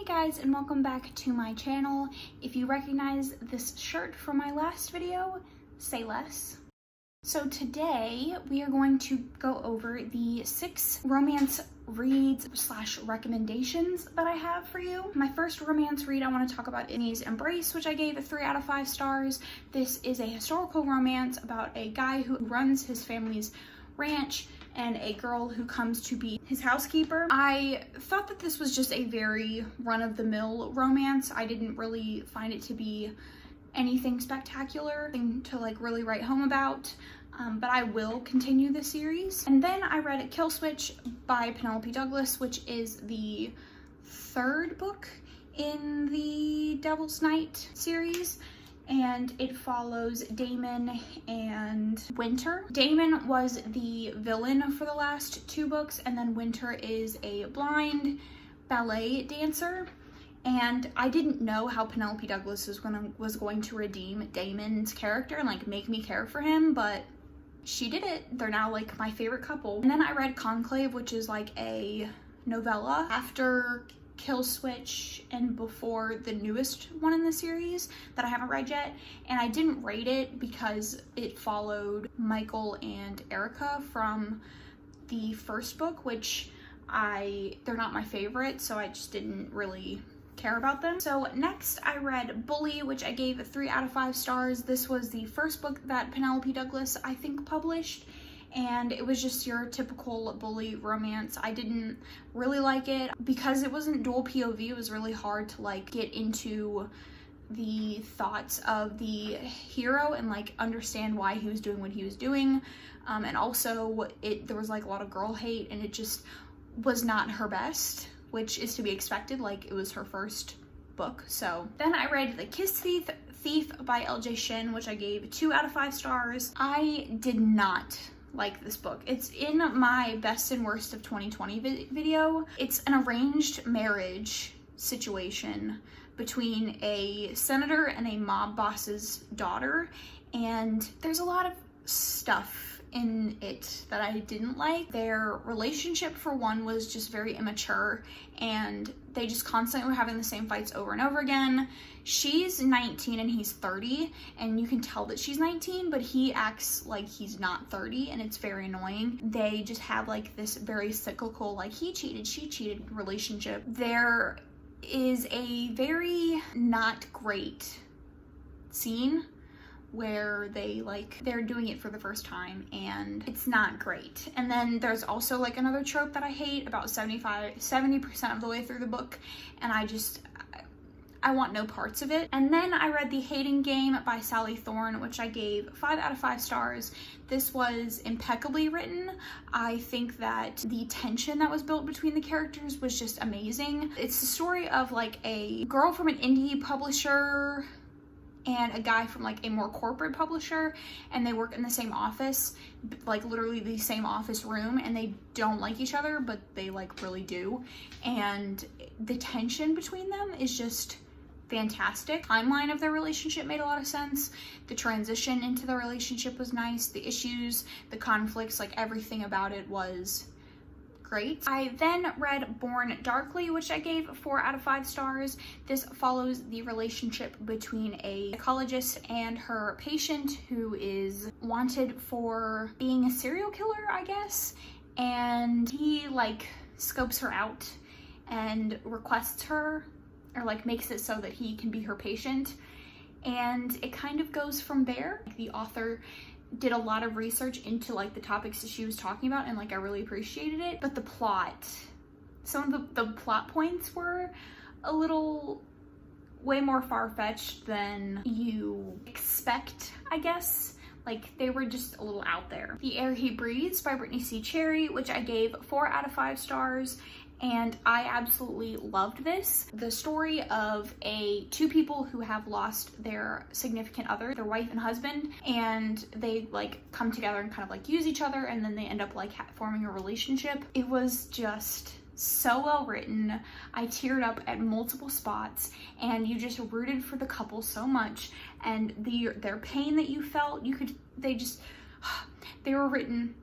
Hey guys, and welcome back to my channel. If you recognize this shirt from my last video, say less. So today we are going to go over the 6 romance reads / recommendations that I have for you. My first romance read I want to talk about is Embrace, which I gave a 3 out of 5 stars. This is a historical romance about a guy who runs his family's ranch and a girl who comes to be his housekeeper. I thought that this was just a very run-of-the-mill romance. I didn't really find it to be anything spectacular, thing to like really write home about, but I will continue the series. And then I read Kill Switch by Penelope Douglas, which is the 3rd book in the Devil's Night series, and it follows Damon and Winter. Damon was the villain for the last 2 books, and then Winter is a blind ballet dancer. And I didn't know how Penelope Douglas was going to redeem Damon's character and like make me care for him, but she did it. They're now like my favorite couple. And then I read Conclave, which is like a novella after Kill Switch and before the newest one in the series that I haven't read yet, and I didn't rate it because it followed Michael and Erica from the first book, which they're not my favorite, so I just didn't really care about them. So next I read Bully, which I gave a 3 out of 5 stars. This was the first book that Penelope Douglas I think published, and it was just your typical bully romance. I didn't really like it because it wasn't dual POV. It was really hard to like get into the thoughts of the hero and like understand why he was doing what he was doing, and also there was like a lot of girl hate, and it just was not her best, which is to be expected. Like, it was her first book. So then I read The Kiss Thief by LJ Shin, which I gave 2 out of 5 stars. I did not like this book. It's in my best and worst of 2020 video. It's an arranged marriage situation between a senator and a mob boss's daughter, and there's a lot of stuff in it that I didn't like. Their relationship, for one, was just very immature, and they just constantly were having the same fights over and over again. She's 19 and he's 30, and you can tell that she's 19, but he acts like he's not 30, and it's very annoying. They just have like this very cyclical, like he cheated, she cheated relationship. There is a very not great scene where they're doing it for the first time, and it's not great. And then there's also like another trope that I hate about 70% of the way through the book, and I want no parts of it. And then I read The Hating Game by Sally Thorne, which I gave 5 out of 5 stars. This was impeccably written. I think that the tension that was built between the characters was just amazing. It's the story of like a girl from an indie publisher and a guy from like a more corporate publisher, and they work in the same office, like literally the same office room, and they don't like each other, but they like really do. And the tension between them is just fantastic. Timeline of their relationship made a lot of sense. The transition into the relationship was nice. The issues, the conflicts, like everything about it was great. I then read Born Darkly, which I gave 4 out of 5 stars. This follows the relationship between a psychologist and her patient who is wanted for being a serial killer, I guess, and he like scopes her out and requests her, or like makes it so that he can be her patient, and it kind of goes from there. The author did a lot of research into like the topics that she was talking about, and like I really appreciated it. But the plot, some of the plot points were a little way more far-fetched than you expect, I guess. Like, they were just a little out there. The Air He Breathes by Britney C. Cherry, which I gave 4 out of 5 stars. And I absolutely loved this. The story of 2 people who have lost their significant other, their wife and husband, and they like come together and kind of like use each other, and then they end up like forming a relationship. It was just so well written. I teared up at multiple spots, and you just rooted for the couple so much, and their pain that you felt, they were written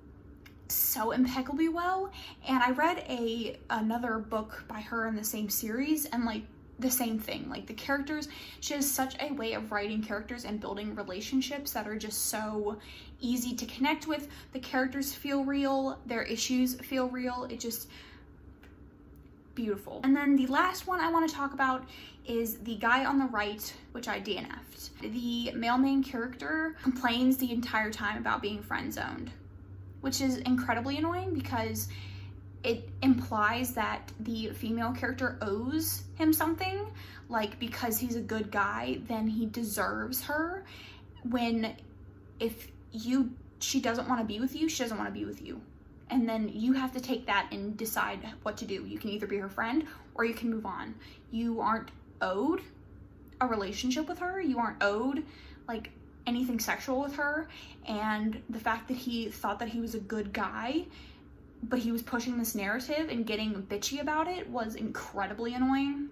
so impeccably well. And I read another book by her in the same series, and like the same thing, like the characters, she has such a way of writing characters and building relationships that are just so easy to connect with. The characters feel real, their issues feel real. It just beautiful. And then the last one I want to talk about is the guy on the right, which I DNF'd. The male main character complains the entire time about being friend zoned, which is incredibly annoying because it implies that the female character owes him something, like because he's a good guy, then he deserves her, when if she doesn't want to be with you, she doesn't want to be with you. And then you have to take that and decide what to do. You can either be her friend or you can move on. You aren't owed a relationship with her. You aren't owed like anything sexual with her. And the fact that he thought that he was a good guy, but he was pushing this narrative and getting bitchy about it, was incredibly annoying.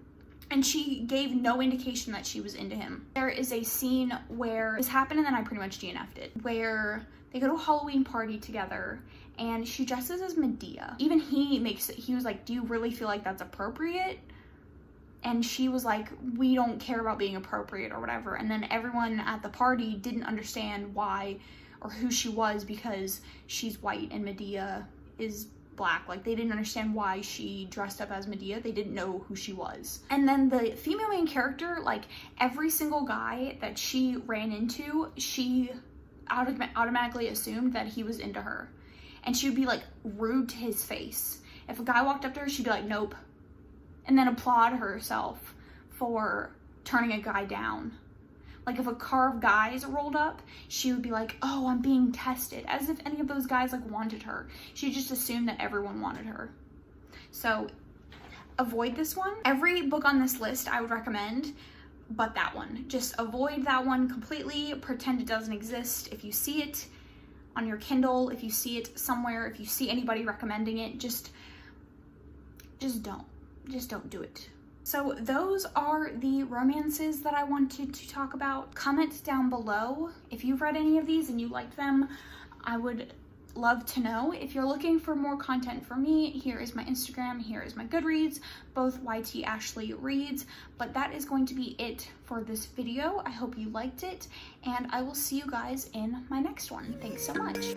And she gave no indication that she was into him. There is a scene where this happened, and then I pretty much DNF'd it, where they go to a Halloween party together and she dresses as Medea. Even he was like, do you really feel like that's appropriate? And she was like, we don't care about being appropriate or whatever. And then everyone at the party didn't understand why or who she was, because she's white and Medea is black. Like, they didn't understand why she dressed up as Medea. They didn't know who she was. And then the female main character, like every single guy that she ran into, she automatically assumed that he was into her. And she would be like rude to his face. If a guy walked up to her, she'd be like, nope. And then applaud herself for turning a guy down. Like if a car of guys rolled up, she would be like, oh, I'm being tested. As if any of those guys like wanted her. She just assumed that everyone wanted her. So avoid this one. Every book on this list I would recommend, but that one. Just avoid that one completely. Pretend it doesn't exist. If you see it on your Kindle, if you see it somewhere, if you see anybody recommending it, just don't do it. So those are the romances that I wanted to talk about. Comment down below if you've read any of these and you liked them. I would love to know. If you're looking for more content from me, here is my Instagram, here is my Goodreads, both YT Ashley Reads. But that is going to be it for this video. I hope you liked it, and I will see you guys in my next one. Thanks so much.